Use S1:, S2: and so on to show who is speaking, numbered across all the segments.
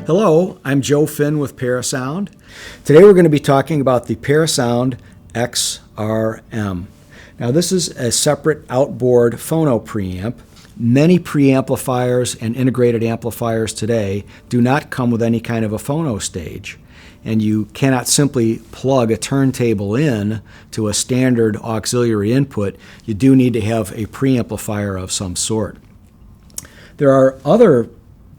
S1: Hello, I'm Joe Finn with Parasound. Today we're going to be talking about the Parasound XRM. Now this is a separate outboard phono preamp. Many preamplifiers and integrated amplifiers today do not come with any kind of a phono stage, and you cannot simply plug a turntable in to a standard auxiliary input. You do need to have a preamplifier of some sort. There are other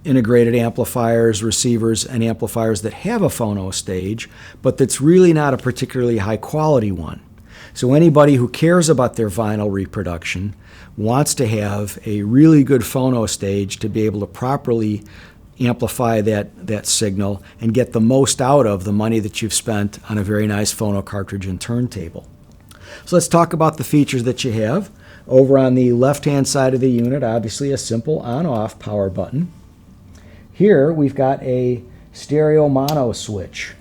S1: integrated amplifiers, receivers, and amplifiers that have a phono stage, but that's really not a particularly high quality one. So anybody who cares about their vinyl reproduction wants to have a really good phono stage to be able to properly amplify that signal and get the most out of the money that you've spent on a very nice phono cartridge and turntable. So let's talk about the features that you have. Over on the left-hand side of the unit, obviously a simple on-off power button. Here we've got a stereo mono switch.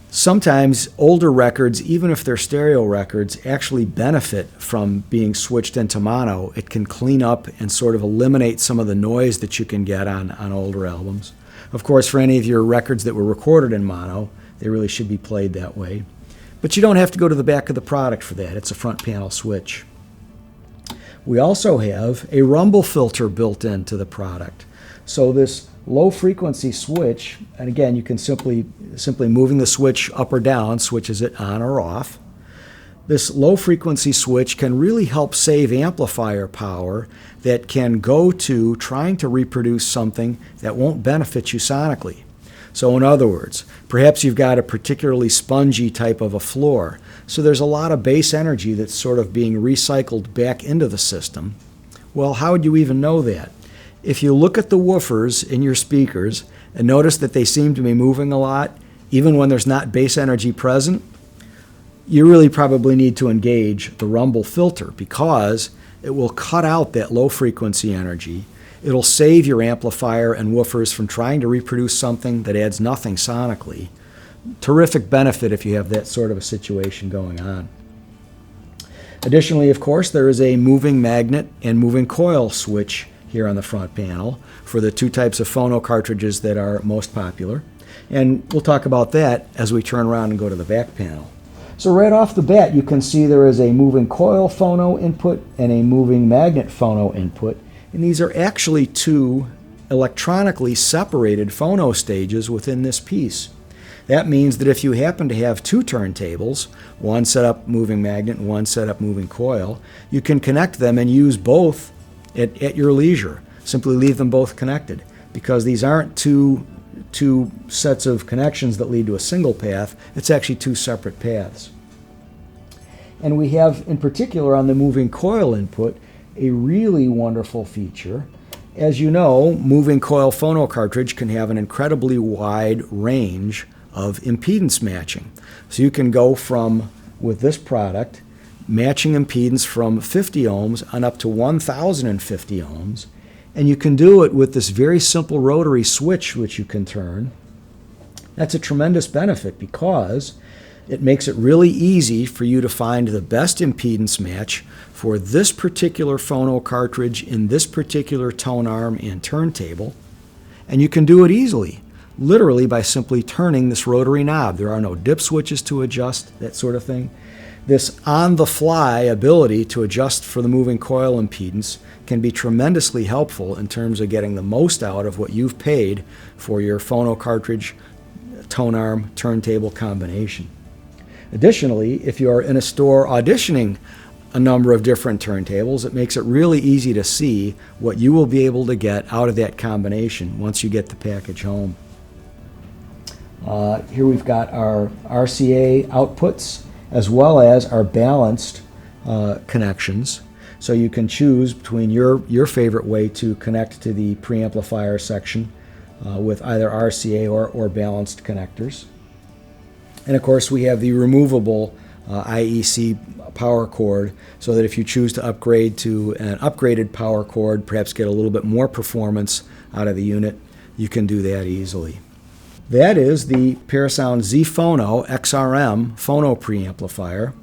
S1: Sometimes older records, even if they're stereo records, actually benefit from being switched into mono. It can clean up and sort of eliminate some of the noise that you can get on older albums. Of course, for any of your records that were recorded in mono, they really should be played that way. But you don't have to go to the back of the product for that. It's a front panel switch. We also have a rumble filter built into the product. So this low frequency switch, and again you can simply moving the switch up or down switches it on or off. This low frequency switch can really help save amplifier power that can go to trying to reproduce something that won't benefit you sonically. So in other words, perhaps you've got a particularly spongy type of a floor, so there's a lot of bass energy that's sort of being recycled back into the system. Well, how would you even know that? If you look at the woofers in your speakers and notice that they seem to be moving a lot, even when there's not bass energy present, you really probably need to engage the rumble filter because it will cut out that low frequency energy. It'll save your amplifier and woofers from trying to reproduce something that adds nothing sonically. Terrific benefit if you have that sort of a situation going on. Additionally, of course, there is a moving magnet and moving coil switch here on the front panel for the two types of phono cartridges that are most popular. And we'll talk about that as we turn around and go to the back panel. So right off the bat, you can see there is a moving coil phono input and a moving magnet phono input. And these are actually two electronically separated phono stages within this piece. That means that if you happen to have two turntables, one set up moving magnet and one set up moving coil, you can connect them and use both at your leisure. Simply leave them both connected because these aren't two sets of connections that lead to a single path. It's actually two separate paths. And we have, in particular, on the moving coil input, a really wonderful feature. As you know, moving coil phono cartridge can have an incredibly wide range of impedance matching. So you can go from, with this product, matching impedance from 50 ohms on up to 1050 ohms, and you can do it with this very simple rotary switch which you can turn. That's a tremendous benefit because it makes it really easy for you to find the best impedance match for this particular phono cartridge in this particular tone arm and turntable, and you can do it easily, literally by simply turning this rotary knob. There are no dip switches to adjust, that sort of thing. This on-the-fly ability to adjust for the moving coil impedance can be tremendously helpful in terms of getting the most out of what you've paid for your phono cartridge, tone arm, turntable combination. Additionally, if you are in a store auditioning a number of different turntables, it makes it really easy to see what you will be able to get out of that combination once you get the package home. Here we've got our RCA outputs as well as our balanced connections. So you can choose between your favorite way to connect to the preamplifier section with either RCA or balanced connectors. And of course we have the removable IEC power cord, so that if you choose to upgrade to an upgraded power cord, perhaps get a little bit more performance out of the unit, you can do that easily. That is the Parasound Zphono XRM Phono Preamplifier.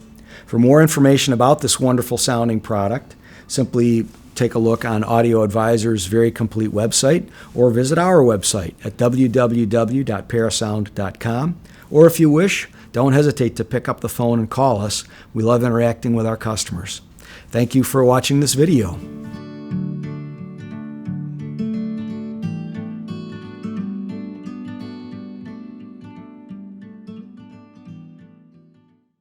S1: For more information about this wonderful sounding product, simply take a look on Audio Advisor's very complete website, or visit our website at www.parasound.com. Or if you wish, don't hesitate to pick up the phone and call us. We love interacting with our customers. Thank you for watching this video.